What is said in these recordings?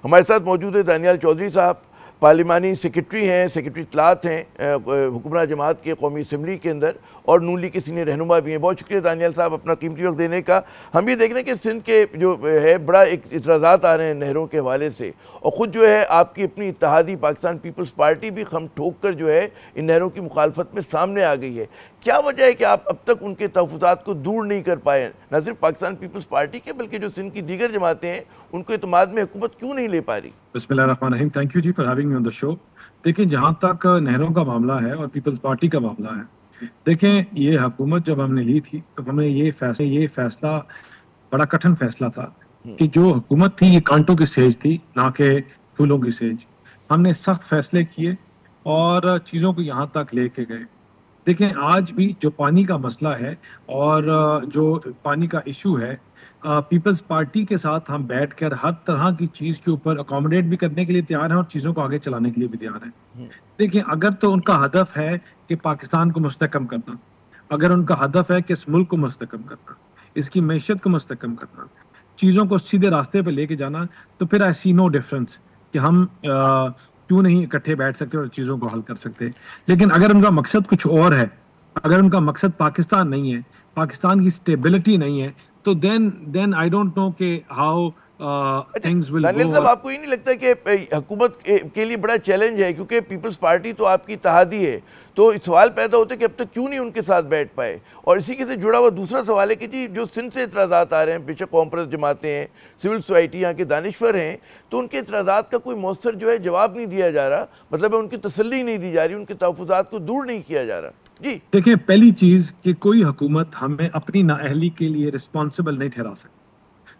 हमारे साथ मौजूद है दानियाल चौधरी साहब, पार्लिमानी सेक्रेटरी हैं, सेक्रेटरी इत्तलात हैं हुकूमरान जमात के कौमी असम्बली के अंदर, और नून लीग के सीनियर रहनुमा भी हैं। बहुत शुक्रिया दानियाल साहब अपना कीमती वक्त देने का। हम ये देख रहे हैं कि सिंध के जो है बड़ा एक इतराज़ात आ रहे हैं नहरों के हवाले से, और ख़ुद जो है आपकी अपनी इत्तेहादी पाकिस्तान पीपल्स पार्टी भी खम ठोक कर जो है इन नहरों की मुखालफत में सामने आ गई है। क्या वजह है कि आप अब तक उनके तहफ़्फ़ुज़ात को दूर नहीं कर पाए, न सिर्फ पाकिस्तान पीपल्स पार्टी के बल्कि जो सिंध की दीगर जमातें हैं उनको इत्मीनान में हुकूमत क्यों नहीं ले पा रही? बिस्मिल्लाहिर्रहमानिर्रहीम, thank you ji for having me on the show. देखिए, जहाँ तक नहरों का मामला है और पीपल्स पार्टी का मामला है, देखें, ये हुकूमत जब हमने ली थी तो हमें ये फैसला बड़ा कठिन फैसला था कि जो हुकूमत थी ये कांटों की सेज थी, ना कि फूलों की सेज। हमने सख्त फैसले किए और चीज़ों को यहाँ तक लेके गए। देखें, आज भी जो पानी का मसला है और जो पानी का इशू है, पीपल्स पार्टी के साथ हम बैठकर हर तरह की चीज़ के ऊपर अकोमोडेट भी करने के लिए तैयार हैं और चीज़ों को आगे चलाने के लिए भी तैयार हैं। देखिए, अगर तो उनका हदफ है कि पाकिस्तान को मुस्तहकम करना, अगर उनका हदफ है कि इस मुल्क को मुस्तहकम करना, इसकी मैशत को मुस्तहकम करना, चीज़ों को सीधे रास्ते पर लेके जाना, तो फिर आई सी नो डिफरेंस कि हम क्यों नहीं इकट्ठे बैठ सकते और चीज़ों को हल कर सकते। लेकिन अगर उनका मकसद कुछ और है, अगर उनका मकसद पाकिस्तान नहीं है, पाकिस्तान की स्टेबिलिटी नहीं है, तो देन आई डोंट नो कि हाउ थिंग्स विल दानियाल गो। साहब, आपको ये नहीं लगता कि हुकूमत के लिए बड़ा चैलेंज है, क्योंकि पीपल्स पार्टी तो आपकी इत्तेहादी है, तो सवाल पैदा होता है कि अब तक क्यों नहीं उनके साथ बैठ पाए? और इसी के से जुड़ा हुआ दूसरा सवाल है कि जी जो सिंध से इतराज़ात आ रहे हैं, बेशक कॉम्प्रेस जमातें हैं, सिविल सोसाइटी यहाँ के दानिश्वर हैं, तो उनके इतराज़ात का कोई मौसर जो है जवाब नहीं दिया जा रहा, मतलब उनकी तसल्ली नहीं दी जा रही, उनके तहफ़्फ़ुज़ात को दूर नहीं किया जा रहा। जी देखिए, पहली चीज कि कोई हुकूमत हमें अपनी नाअहली के लिए रिस्पॉन्सिबल नहीं ठहरा सकती।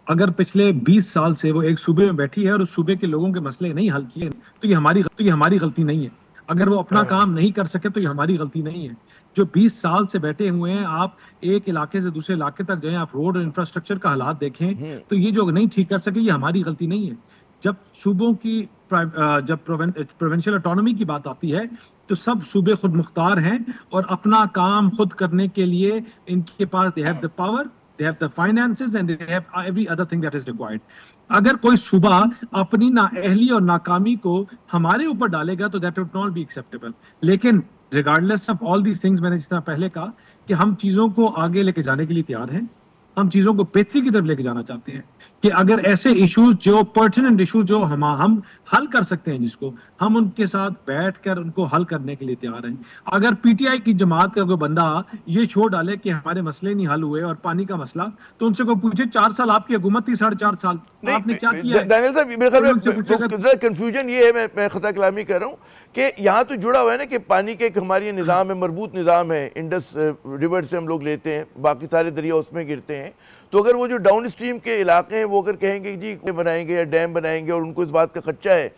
अगर पिछले 20 साल से वो एक सूबे में बैठी है और उस सूबे के लोगों के मसले नहीं हल किए, तो ये हमारी गलती नहीं है। अगर वो अपना काम नहीं कर सके तो ये हमारी गलती नहीं है। जो 20 साल से बैठे हुए हैं, आप एक इलाके से दूसरे इलाके तक जाएं, आप रोड और इंफ्रास्ट्रक्चर का हालात देखें, तो ये जो नहीं ठीक कर सके ये हमारी गलती नहीं है। जब सूबों की जब प्रोविंशियल ऑटोनॉमी की बात आती है, तो सब सूबे खुद मुख्तार हैं और अपना काम खुद करने के लिए इनके पास they have the power, they have the finances and they have every other thing that is required. अगर कोई सूबा अपनी नाअहली और नाकामी को हमारे ऊपर डालेगा तो that would not be acceptable. लेकिन regardless of all these things, मैंने जिस तरह पहले कहा कि हम चीजों को आगे लेके जाने के लिए तैयार हैं, हम चीजों को बेहतरी की तरफ लेके जाना चाहते हैं कि अगर ऐसे इश्यूज जो पर्टिनेंट इश्यूज जो हम हल कर सकते हैं, जिसको हम उनके साथ बैठकर उनको हल करने के लिए तैयार हैं। अगर पीटीआई की जमात का कोई बंदा ये छोड़ डाले कि हमारे मसले नहीं हल हुए और पानी का मसला, तो उनसे कोई पूछे 4 साल आपकी हुकूमत थी, 4.5 साल आपने क्या किया? दानियाल साहब, मेरे ख्याल में कंफ्यूजन ये है, मैं खता कलामी कर रहा हूँ कि यहाँ तो जुड़ा हुआ है ना कि पानी के एक हमारी निज़ाम है, मरबूत निज़ाम है, इंडस रिवर से हम लोग लेते हैं, बाकी सारे दरिया उसमें गिरते हैं। तो अगर वो जो डाउन स्ट्रीम के इलाके हैं वो अगर कहेंगे जी बनाएंगे या डैम बनाएंगे और उनको इस बात का खदशा है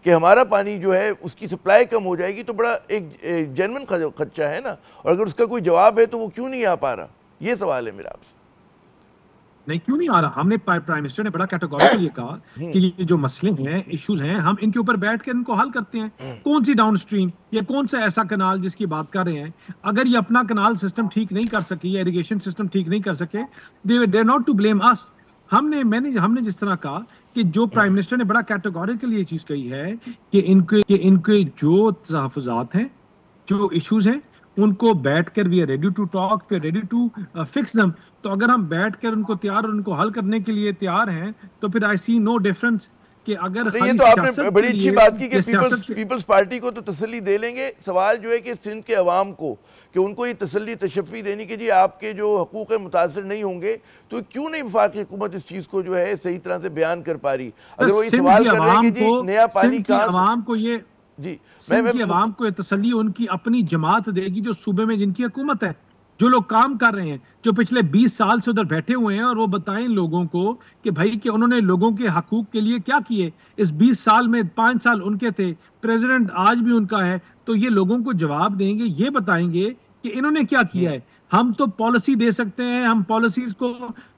कि हमारा पानी जो है उसकी सप्लाई कम हो जाएगी, तो बड़ा एक जेन्युइन खदशा है ना, और अगर उसका कोई जवाब है तो वो क्यों नहीं आ पा रहा? ये सवाल है मेरा आपसे। नहीं, क्यों नहीं आ रहा? हमने प्राइम मिनिस्टर ने बड़ा कैटेगोरिकल ये कहा कि ये जो मसले हैं, इश्यूज हैं, हम इनके ऊपर बैठ के इनको हल करते हैं। कौन सी डाउन स्ट्रीम या कौन सा ऐसा कनाल जिसकी बात कर रहे हैं, अगर ये अपना कनाल सिस्टम ठीक नहीं कर सके या इरिगेशन सिस्टम ठीक नहीं कर सके, they are not to blame us. हमने जिस तरह कहा कि जो प्राइम मिनिस्टर ने बड़ा कैटेगोरिकल ये चीज कही है कि इनके जो तहफ़्फ़ुज़ात हैं, जो इश्यूज हैं, उनको बैठकर we are ready to talk, we are ready to fix them. तो अगर हम बैठकर उनको तैयार और उनको हल करने के लिए तैयार हैं, तो फिर आई सी नो डिफरेंस कि अगर ये तो आपने बड़ी अच्छी बात की कि पीपल्स पार्टी को तो तसल्ली दे लेंगे। सवाल जो है कि सिंध के अवाम को, कि उनको ये तसल्ली तशफ़ी देनी कि जी आपके जो हकूक़ है मुतासर नहीं होंगे, तो क्यों नहीं वफाकी हुकूमत इस चीज़ को जो है सही तरह से बयान कर पा रही? अगर वो ये सवाल कर रहे हैं कि जी नया पानी का अवाम को ये जी मैं अवाम को तसल्ली उनकी अपनी जमात देगी जो सूबे में जिनकी हुकूमत है, जो लोग काम कर रहे हैं, जो पिछले 20 साल से उधर बैठे हुए हैं, और वो बताएं लोगों को कि भाई कि उन्होंने लोगों के हकूक के लिए क्या किए। इस 20 साल में 5 साल उनके थे, प्रेसिडेंट आज भी उनका है, तो ये लोगों को जवाब देंगे, ये बताएंगे कि इन्होंने क्या किया है। हम तो पॉलिसी दे सकते हैं, हम पॉलिसीज को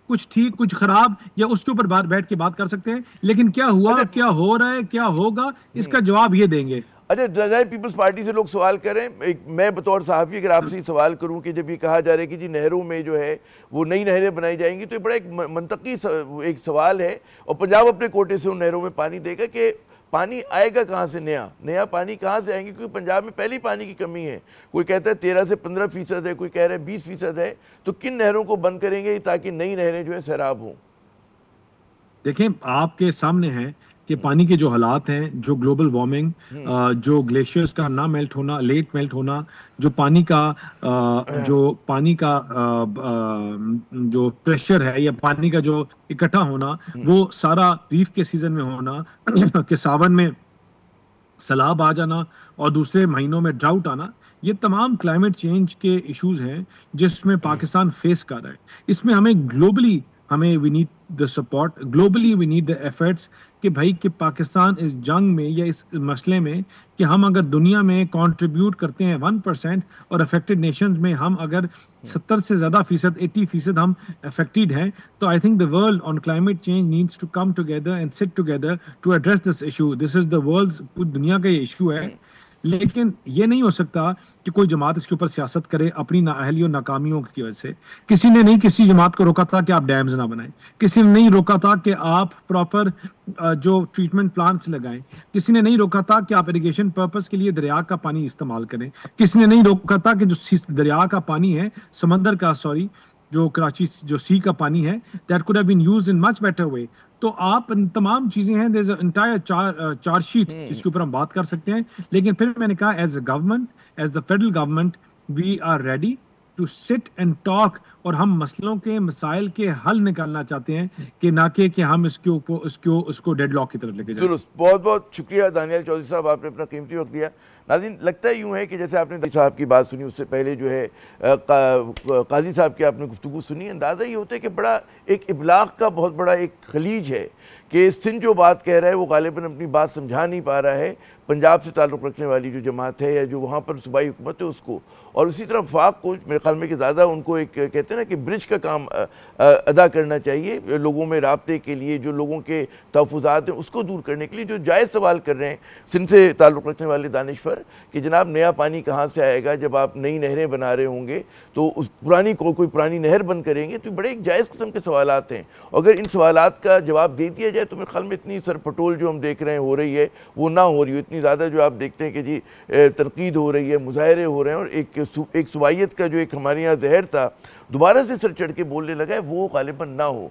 कुछ ठीक कुछ खराब या उसके ऊपर बैठ के बात कर सकते हैं, लेकिन क्या हुआ, क्या हो रहा है, क्या होगा, इसका जवाब ये देंगे। अच्छा, जनरल पीपल्स पार्टी से लोग सवाल करें, मैं बतौर सहाफ़ी अगर आपसे ही सवाल करूं कि जब ये कहा जा रहा है कि जी नहरों में जो है वो नई नहरें बनाई जाएंगी, तो ये बड़ा एक मंतकी एक सवाल है, और पंजाब अपने कोटे से उन नहरों में पानी देगा कि पानी आएगा कहाँ से, नया पानी कहाँ से आएंगे, क्योंकि पंजाब में पहली पानी की कमी है। कोई कहता है 13 से 15% है, कोई कह रहा है 20% है। तो किन नहरों को बंद करेंगे ताकि नई नहरें जो है सैराब हों? देखें, आपके सामने है कि पानी के जो हालात हैं, जो ग्लोबल वार्मिंग, जो ग्लेशियर्स का ना मेल्ट होना, लेट मेल्ट होना, जो पानी का जो प्रेशर है या पानी का जो इकट्ठा होना, वो सारा रीफ के सीजन में होना कि सावन में सैलाब आ जाना और दूसरे महीनों में ड्राउट आना, ये तमाम क्लाइमेट चेंज के इश्यूज हैं जिसमें पाकिस्तान फेस कर रहा है। इसमें हमें we need the support, globally we need the efforts कि भाई कि पाकिस्तान इस जंग में या इस मसले में कि हम अगर दुनिया में कंट्रीब्यूट करते हैं 1% और अफेक्टेड नेशंस में हम अगर 70 से ज़्यादा फीसद 80% हम अफेक्टेड हैं, तो I think the world on climate change needs to come together and sit together to address this issue. This is the world's, पूरी दुनिया का ये इशू है। लेकिन ये नहीं हो सकता कि कोई जमात इसके ऊपर सियासत करे अपनी नाअहली और नाकामियों की वजह से। किसी ने नहीं किसी जमात को रोका था कि आप डैम्स ना बनाएं, किसी ने नहीं रोका था कि आप प्रॉपर जो ट्रीटमेंट प्लांट्स लगाएं, किसी ने नहीं रोका था कि आप इरिगेशन पर्पस के लिए दरिया का पानी इस्तेमाल करें, किसी ने नहीं रोका था कि जो दरिया का पानी है, समंदर का, सॉरी, जो कराची जो सी का पानी है, that could have been used in much better way. तो आप तमाम चीजें हैं, there is a entire charge sheet जिसके ऊपर हम बात कर सकते हैं। लेकिन फिर मैंने कहा as a government, as the federal government, we are ready to sit and talk, और हम मसलों के मसाइल के हल निकालना चाहते हैं कि ना कि हम उसको डेडलॉक की तरफ लेके जाएं। दुरुस्त, बहुत बहुत शुक्रिया दानियाल चौधरी साहब, आपने अपना कीमती वक्त दिया। नाज़रीन, लगता है यूँ है कि जैसे आपने साहब की बात सुनी, उससे पहले जो है काजी साहब की आपने गुफ्तगू सुनी, अंदाज़ा ये होता है कि बड़ा एक इबलाग का बहुत बड़ा एक खलीज है कि सिंध जो बात कह रहा है वो गालिबन अपनी बात समझा नहीं पा रहा है पंजाब से ताल्लुक़ रखने वाली जो जमात है या जो वहाँ पर सूबाई हुकूमत है उसको, और उसी तरह वफाक को मेरे ख्याल में कि ज़्यादा उनको एक कहते हैं ना कि ब्रिज का काम अदा करना चाहिए लोगों में राब्ते के लिए, जो लोगों के तहफ़्फ़ुज़ात हैं उसको दूर करने के लिए। जो जायज़ सवाल कर रहे हैं सिंध से ताल्लुक़ रखने वाले दानिशवर कि जनाब नया पानी कहाँ से आएगा, जब आप नई नहरें बना रहे होंगे तो उस पुरानी को कोई पुरानी नहर बंद करेंगे, तो बड़े एक जायज़ किस्म के सवालात हैं। अगर इन सवालात का जवाब दे दिया जाए तो मेरे ख्याल में इतनी सरपटोल जो हम देख रहे हैं हो रही है वो ना हो रही हो। इतनी ज़्यादा जो आप देखते हैं कि जी तनकीद हो रही है, मुजाहरे हो रहे हैं, और एक सुवाइयत का जो एक हमारे यहाँ जहर था दोबारा से सर चढ़ के बोलने लगा है, वो गालिबन ना हो।